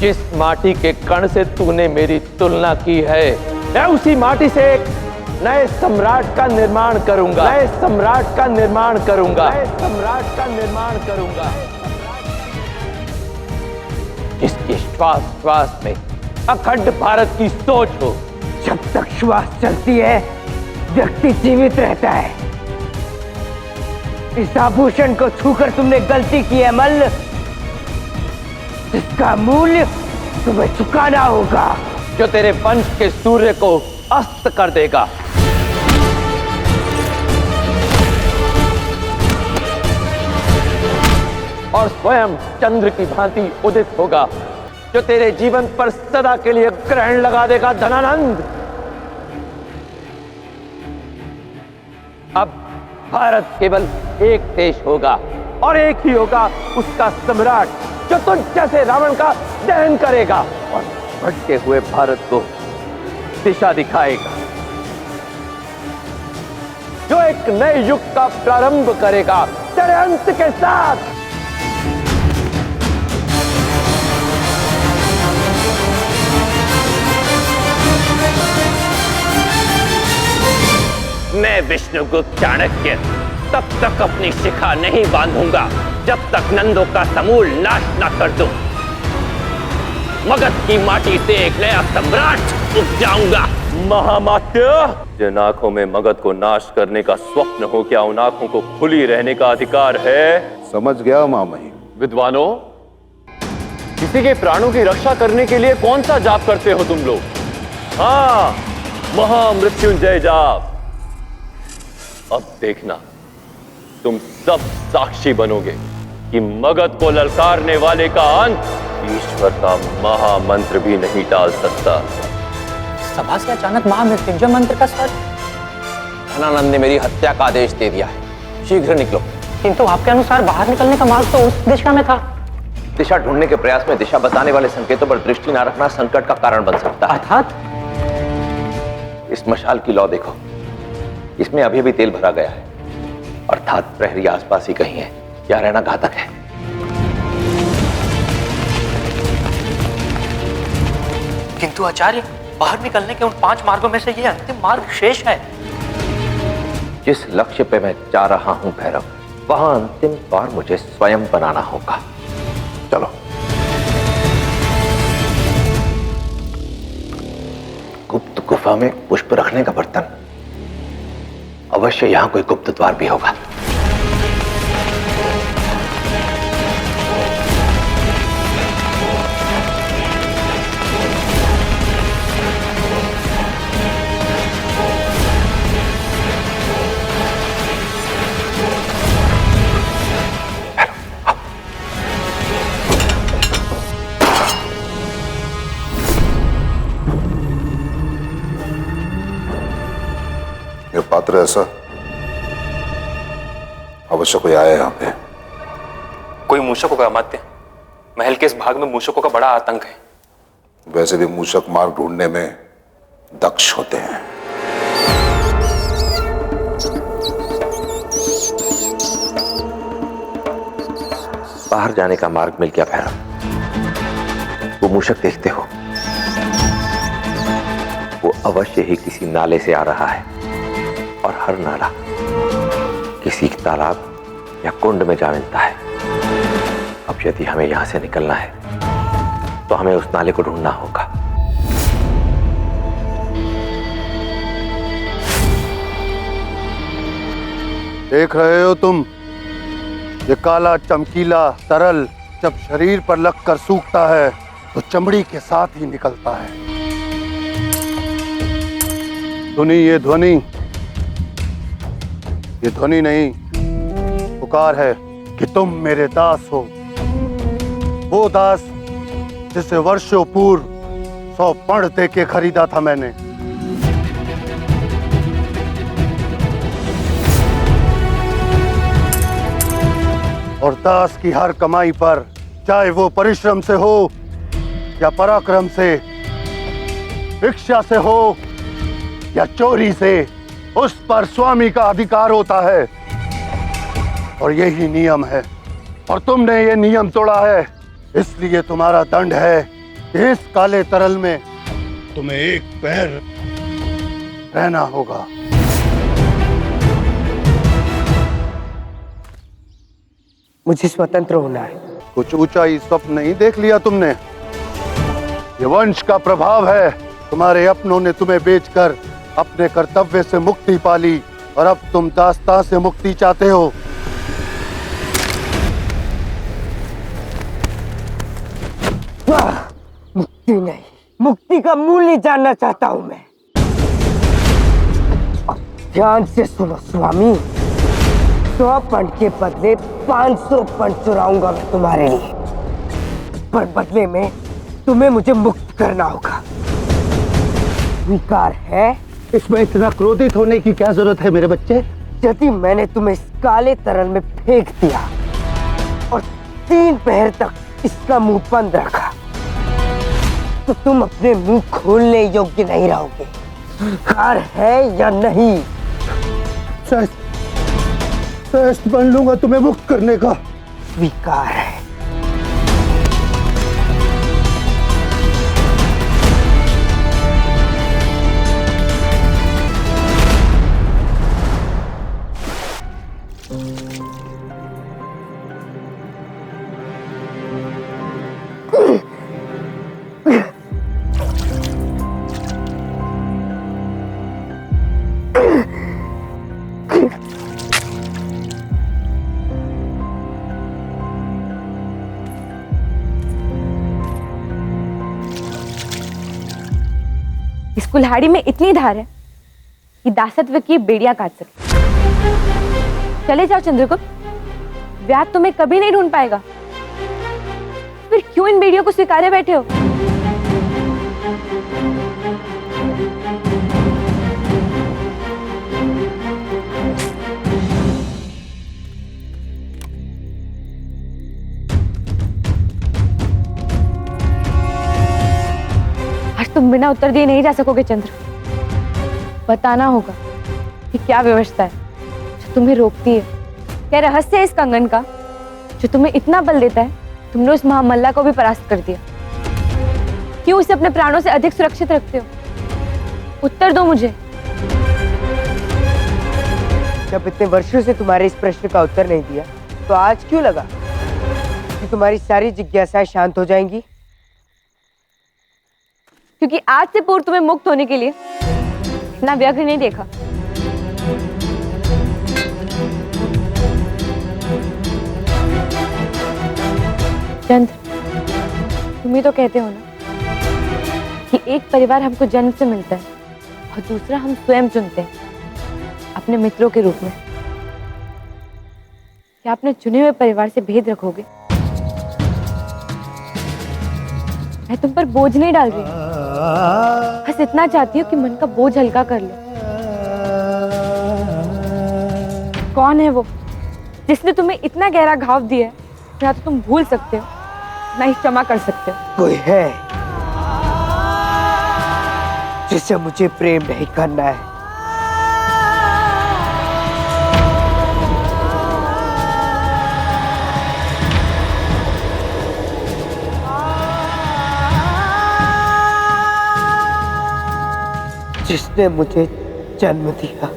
जिस माटी के कण से तूने मेरी तुलना की है, मैं उसी माटी से एक नए सम्राट का निर्माण करूंगा, नए सम्राट का निर्माण करूंगा, नए सम्राट का निर्माण करूंगा, जिसके श्वास श्वास में अखंड भारत की सोच हो। जब तक श्वास चलती है व्यक्ति जीवित रहता है। इस आभूषण को छूकर तुमने गलती की है मल्ल, जिसका मूल्य तुम्हें चुकाना होगा, जो तेरे वंश के सूर्य को अस्त कर देगा। और स्वयं चंद्र की भांति उदित होगा, जो तेरे जीवन पर सदा के लिए ग्रहण लगा देगा। धनानंद, अब भारत केवल एक देश होगा और एक ही होगा उसका सम्राट, जो तुझ जैसे रावण का दहन करेगा और भटके हुए भारत को दिशा दिखाएगा, जो एक नए युग का प्रारंभ करेगा तेरे अंत के साथ। मैं विष्णुगुप्त चाणक्य तब तक अपनी शिखा नहीं बांधूंगा जब तक नंदों का समूल नाश न कर दूं। मगध की माटी से एक नया सम्राट उपजाऊंगा। महामात्य, जिन आंखों में मगध को नाश करने का स्वप्न हो, क्या उन आंखों को खुली रहने का अधिकार है? समझ गया मामही। विद्वानों, किसी के प्राणों की रक्षा करने के लिए कौन सा जाप करते हो तुम लोग? हाँ, महामृत्युंजय जाप। अब देखना, तुम सब साक्षी बनोगे कि मगध को ललकारने वाले का अंत ईश्वर का महामंत्र भी नहीं टाल सकता। सभा से अचानक महामृत्युंजय मंत्र का स्वर। धनानंद ने मेरी हत्या का आदेश दे दिया है, शीघ्र निकलो। किंतु आपके अनुसार बाहर निकलने का मार्ग तो उस दिशा में था। दिशा ढूंढने के प्रयास में दिशा बताने वाले संकेतों पर दृष्टि न रखना संकट का कारण बन सकता है। अर्थात? इस मशाल की लौ देखो, इसमें अभी भी तेल भरा गया है, अर्थात प्रहरी आसपास ही कहीं है। यहाँ रहना घातक है। किंतु आचार्य, बाहर निकलने के उन 5 मार्गों में से ये अंतिम मार्ग शेष है। जिस लक्ष्य पे मैं जा रहा हूं भैरव, वहां अंतिम द्वार मुझे स्वयं बनाना होगा। चलो। गुप्त गुफा में पुष्प रखने का बर्तन, अवश्य यहां कोई गुप्त द्वार भी होगा। ये पात्र ऐसा, अवश्य कोई आया यहाँ पे। कोई मूषक होगा अमात्य। महल के इस भाग में मूषकों का बड़ा आतंक है। वैसे भी मूषक मार्ग ढूंढने में दक्ष होते हैं। बाहर जाने का मार्ग मिल गया भैरव। वो मूषक देखते हो, वो अवश्य ही किसी नाले से आ रहा है, और हर नाला किसी तालाब या कुंड में जा मिलता है। अब यदि हमें यहां से निकलना है तो हमें उस नाले को ढूंढना होगा। देख रहे हो तुम, ये काला चमकीला तरल जब शरीर पर लगकर सूखता है तो चमड़ी के साथ ही निकलता है। सुनी ये ध्वनि नहीं, पुकार है कि तुम मेरे दास हो। वो दास जिसे वर्षों पूर्व 100 पर्ण दे के खरीदा था मैंने। और दास की हर कमाई पर, चाहे वो परिश्रम से हो या पराक्रम से, भिक्षा से हो या चोरी से, उस पर स्वामी का अधिकार होता है। और यही नियम है, और तुमने ये नियम तोड़ा है, इसलिए तुम्हारा दंड है इस काले तरल में तुम्हें एक पैर रहना होगा। मुझे स्वतंत्र होना है। कुछ ऊंचाई स्वप्न नहीं देख लिया तुमने? ये वंश का प्रभाव है। तुम्हारे अपनों ने तुम्हें बेचकर अपने कर्तव्य से मुक्ति पाली और अब तुम दास्तां से मुक्ति चाहते हो। मुक्ति नहीं, मुक्ति का मूल्य जानना चाहता हूं मैं। और ध्यान से सुनो स्वामी, 100 पंड के बदले 500 पंड चुराऊंगा मैं तुम्हारे लिए, पर बदले में तुम्हें मुझे मुक्त करना होगा। स्वीकार है? इसमें इतना क्रोधित होने की क्या जरूरत है मेरे बच्चे? यदि मैंने तुम्हें इस काले तरल में फेंक दिया और 3 पहर तक इसका मुंह बंद रखा, तो तुम अपने मुंह खोलने योग्य नहीं रहोगे। स्वीकार है या नहीं? श्रेष्ठ बन लूंगा तुम्हें मुक्त करने का। स्वीकार है। इस कुल्हाड़ी में इतनी धार है कि दासत्व की बेड़ियां काट सके। चले जाओ चंद्रगुप्त, व्याध तुम्हें कभी नहीं ढूंढ पाएगा। फिर क्यों इन बेड़ियों को स्वीकारे बैठे हो? तुम बिना उत्तर दिए नहीं जा सकोगे चंद्र। बताना होगा कि क्या व्यवस्था है जो तुम्हें रोकती है, क्या रहस्य है इस कंगन का जो तुम्हें इतना बल देता है। तुमने उस महामल्ला को भी परास्त कर दिया, क्यों उसे अपने प्राणों से अधिक सुरक्षित रखते हो? उत्तर दो मुझे। जब इतने वर्षों से तुम्हारे इस प्रश्न का उत्तर नहीं दिया, तो आज क्यों लगा कि तुम्हारी सारी जिज्ञासाएं शांत हो जाएंगी? क्योंकि आज से पूर्व तुम्हें मुक्त होने के लिए इतना व्यग्र नहीं देखा। चंद्र, तुम ही तो कहते हो ना कि एक परिवार हमको जन्म से मिलता है और दूसरा हम स्वयं चुनते हैं अपने मित्रों के रूप में। क्या अपने चुने हुए परिवार से भेद रखोगे? मैं तुम पर बोझ नहीं डाल रही, बस इतना चाहती हूँ कि मन का बोझ हल्का कर लो। कौन है वो जिसने तुम्हें इतना गहरा घाव दिया है, ना तो तुम भूल सकते हो ना ही क्षमा कर सकते हो? कोई है जिससे मुझे प्रेम नहीं करना है। जिसने मुझे जन्म दिया,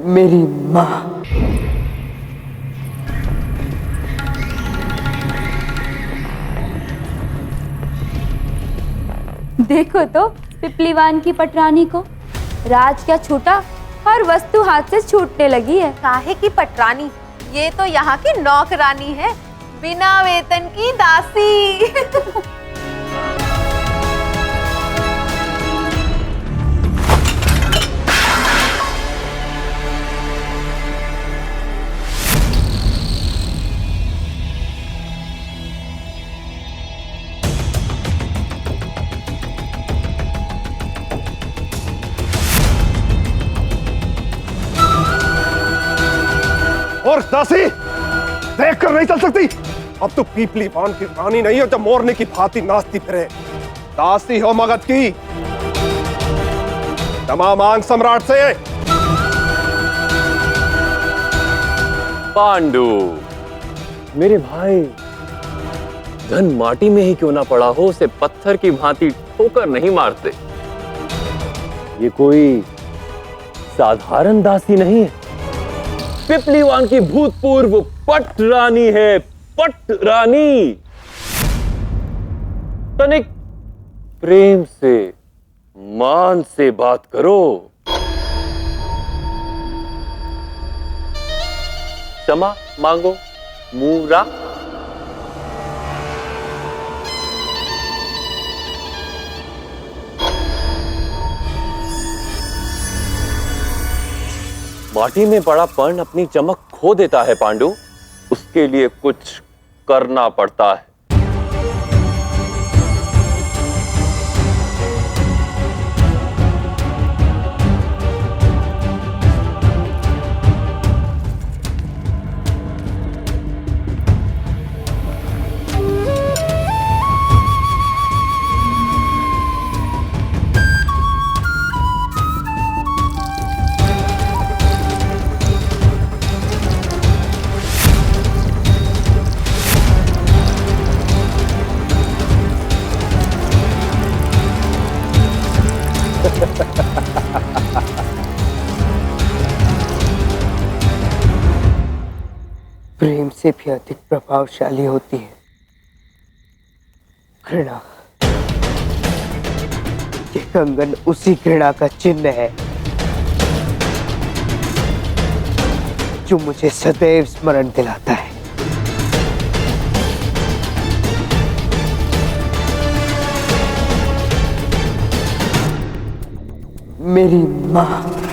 मेरी माँ। देखो तो पिपलीवान की पटरानी को, राज क्या छूटा, हर वस्तु हाथ से छूटने लगी है। काहे की पटरानी, ये तो यहाँ की नौकरानी है, बिना वेतन की दासी। और दासी देख कर नहीं चल सकती। अब तो पीपली पान की रानी नहीं हो जो मोरने की भांति नाचती फिरे। दासी हो मगध की, क्षमा मांग सम्राट से। पांडु, मेरे भाई, धन माटी में ही क्यों ना पड़ा हो, उसे पत्थर की भांति ठोकर नहीं मारते। ये कोई साधारण दासी नहीं है, पिपलीवान की भूतपूर्व पट रानी है, पट रानी। तनिक प्रेम से, मान से बात करो। क्षमा मांगो मूरा। माटी में पड़ा पर्ण अपनी चमक खो देता है पांडु, उसके लिए कुछ करना पड़ता है। प्रेम से भी अधिक प्रभावशाली होती है घृणा। ये कंगन उसी घृणा का चिन्ह है जो मुझे सदैव स्मरण दिलाता है। मेरी मां।